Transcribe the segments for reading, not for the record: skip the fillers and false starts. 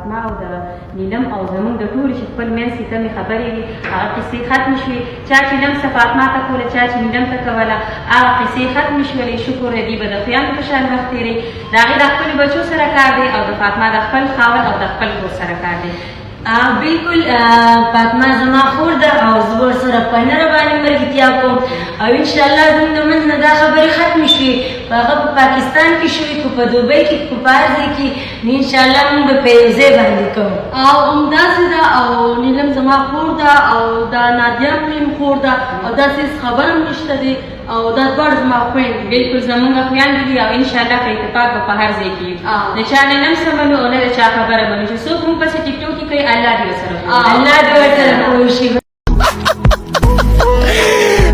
فاطمه او د نیلم او زمونږ د ټولو چې خپل منځ کې کمې خبرې وي هغه قصې ختمې شوې چا چې نمسه فاطمه ته کوله چا چې نیلم ته کوله هغه قصې ختمې شولې شکر دی به د خویانو په شان وخت تېروي د هغې د خپلو بچو سره کار دی او د فاطمه د خپل خاوند او د خپل کور سره کار دی بالکل فاطمه زما خور ده او زه به ورسره په نه راباندې ملګرتیا کوم او انشاءالله زموږ د منځ نه دا خبرې ختمې شوې هغه په پاکستان کې شوي که په دوبۍ کې که په هر ځای کې نو انشاءالله موږ به په یو ځای باندې کوو او همداسې ده او نیلم زما خور ده او دا نادیه مې خور ده او داسې هېڅ خبره هم نشته دی او دا دواړه زما خویندې بلکل زمونږ خویندې دي او انشاءالله که اتفاق به په هر ځای کې وي د چا نه نمسه منو او نه د چا خبره منو چې څوک موږ پسې ټیک ټوک کوي الله دې ورسره الله دې ورسره پوه شي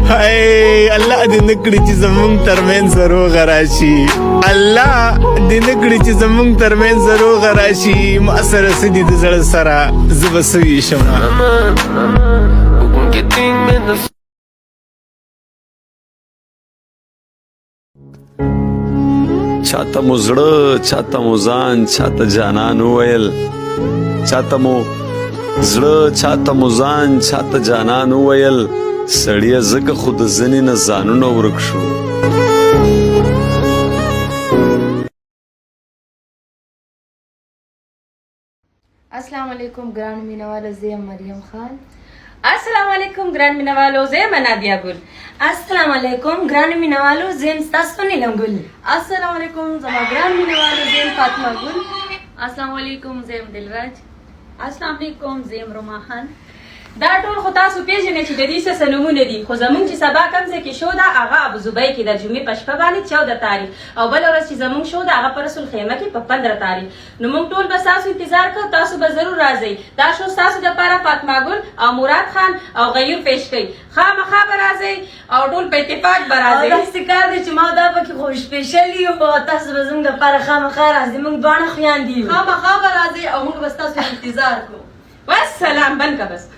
هاي الله دې نکړي چې زمونږ ترمنځ روغ راشي الله دې نکړي چې زمونږ ترمنځ روغ راشي ما سره سدي د زړه سره زه به سوي شم چاته مو زړه چاته مو ځان چاته جانان وویل چاته مو زړه چاته مو ځان چاته جانان وویل سړیه ځکه خو د ځینې نه ځانونه ورک شو السلام علیکم ګرانو مینوالو زه یم مریم خان السلام علیکم ګران مینوالو زه یم نادیه ګل السلام علیکم ګرانو مینوالو زه یم ستاسو نیلم ګل السلام علیکم زما ګران مینوالو زه یم فاطمه ګل السلام علیکم زه یم دلراج السلام علیکم زه یم روما خان دا ټول خو تاسو پیژنئ چې د دې څه نومونه دي خو زمونږ چې سبا کوم ځای کې شو ده هغه ابوظبي کې د جمعې په شپه باندې 14 تاریخ او بله ورځ چې زمونږ شو ده هغه په رسول خیمه کې په 15 تاریخ نو موږ ټول به ستاسو انتظار کوو تاسو به ضرور راځئ دا شو ستاسو دپاره فاطمه ګل او مراد خان او غیور پیش کوي خامخا به راځئ او ټول په اتفاق به راځئ داسې کار دی چې ما دا پکې خو سپیشل یو تاسو به زموږ دپاره خامخا راځئ موږ دواړه خویندې یو خامخا به راځئ او موږ به ستاسو انتظار کوو والسلام بند که بس